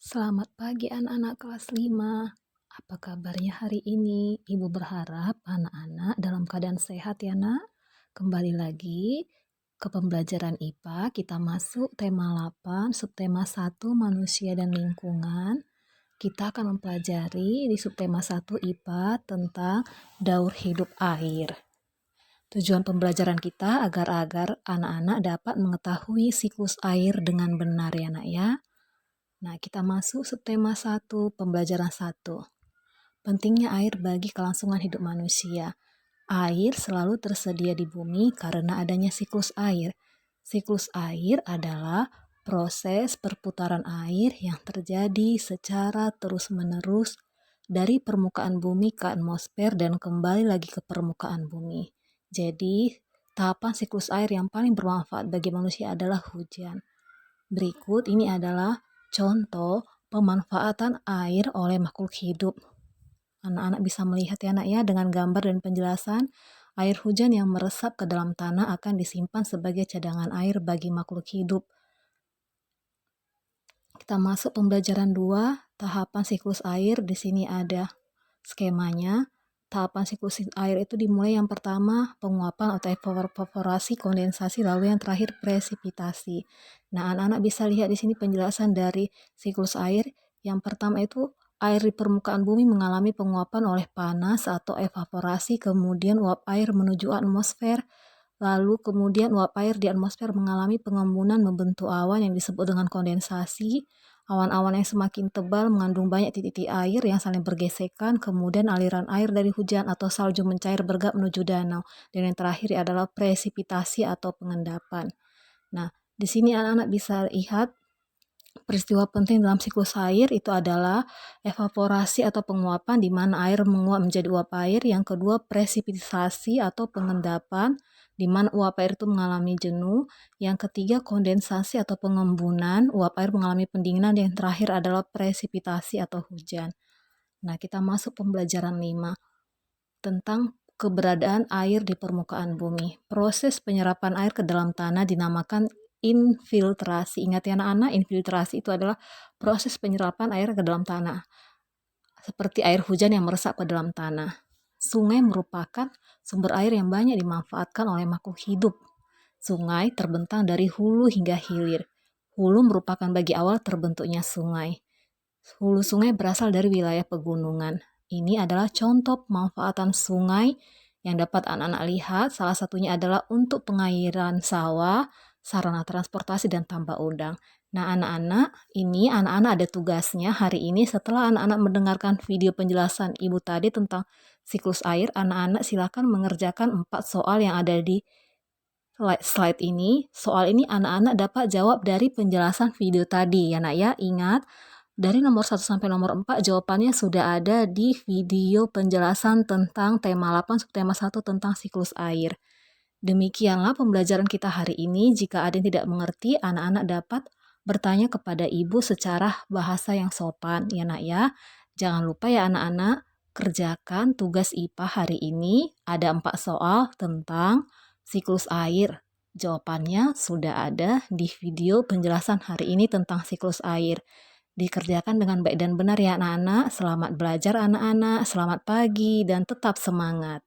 Selamat pagi anak-anak kelas 5. Apa kabarnya hari ini? Ibu berharap anak-anak dalam keadaan sehat ya nak. Kembali lagi ke pembelajaran IPA. Kita masuk tema 8, subtema 1 manusia dan lingkungan. Kita akan mempelajari di subtema 1 IPA tentang daur hidup air. Tujuan pembelajaran kita agar anak-anak dapat mengetahui siklus air dengan benar ya nak ya. Nah, kita masuk subtema 1, pembelajaran 1. Pentingnya air bagi kelangsungan hidup manusia. Air selalu tersedia di bumi karena adanya siklus air. Siklus air adalah proses perputaran air yang terjadi secara terus-menerus dari permukaan bumi ke atmosfer dan kembali lagi ke permukaan bumi. Jadi, tahapan siklus air yang paling bermanfaat bagi manusia adalah hujan. Berikut ini adalah contoh pemanfaatan air oleh makhluk hidup. Anak-anak bisa melihat ya nak ya dengan gambar dan penjelasan. Air hujan yang meresap ke dalam tanah akan disimpan sebagai cadangan air bagi makhluk hidup. Kita masuk pembelajaran 2, tahapan siklus air. Di sini ada skemanya. Tahapan siklus air itu dimulai yang pertama penguapan atau evaporasi, kondensasi, lalu yang terakhir presipitasi. Nah, anak-anak bisa lihat di sini penjelasan dari siklus air. Yang pertama itu air di permukaan bumi mengalami penguapan oleh panas atau evaporasi, kemudian uap air menuju atmosfer, lalu kemudian uap air di atmosfer mengalami pengembunan membentuk awan yang disebut dengan kondensasi. Awan-awan yang semakin tebal mengandung banyak titik-titik air yang saling bergesekan, kemudian aliran air dari hujan atau salju mencair bergerak menuju danau. Dan yang terakhir adalah presipitasi atau pengendapan. Nah, di sini anak-anak bisa lihat peristiwa penting dalam siklus air itu adalah evaporasi atau penguapan, di mana air menguap menjadi uap air. Yang kedua, presipitasi atau pengendapan, di mana uap air itu mengalami jenuh. Yang ketiga, kondensasi atau pengembunan, uap air mengalami pendinginan. Yang terakhir adalah presipitasi atau hujan. Nah, kita masuk pembelajaran 5 tentang keberadaan air di permukaan bumi. Proses penyerapan air ke dalam tanah dinamakan infiltrasi. Ingat ya anak-anak, infiltrasi itu adalah proses penyerapan air ke dalam tanah. Seperti air hujan yang meresap ke dalam tanah. Sungai merupakan sumber air yang banyak dimanfaatkan oleh makhluk hidup. Sungai terbentang dari hulu hingga hilir. Hulu merupakan bagi awal terbentuknya sungai. Hulu sungai berasal dari wilayah pegunungan. Ini adalah contoh pemanfaatan sungai yang dapat anak-anak lihat. Salah satunya adalah untuk pengairan sawah, sarana transportasi, dan tambak udang. Nah, anak-anak ada tugasnya hari ini. Setelah anak-anak mendengarkan video penjelasan ibu tadi tentang siklus air, anak-anak silakan mengerjakan 4 soal yang ada di slide ini. Soal ini anak-anak dapat jawab dari penjelasan video tadi ya nak ya. Ingat, dari nomor 1 sampai nomor 4 jawabannya sudah ada di video penjelasan tentang tema 8 subtema 1 tentang siklus air. Demikianlah pembelajaran kita hari ini. Jika ada yang tidak mengerti, anak-anak dapat bertanya kepada ibu secara bahasa yang sopan ya nak ya. Jangan lupa ya anak-anak, kerjakan tugas IPA hari ini. Ada 4 soal tentang siklus air. Jawabannya sudah ada di video penjelasan hari ini tentang siklus air. Dikerjakan dengan baik dan benar ya anak-anak. Selamat belajar anak-anak, selamat pagi dan tetap semangat.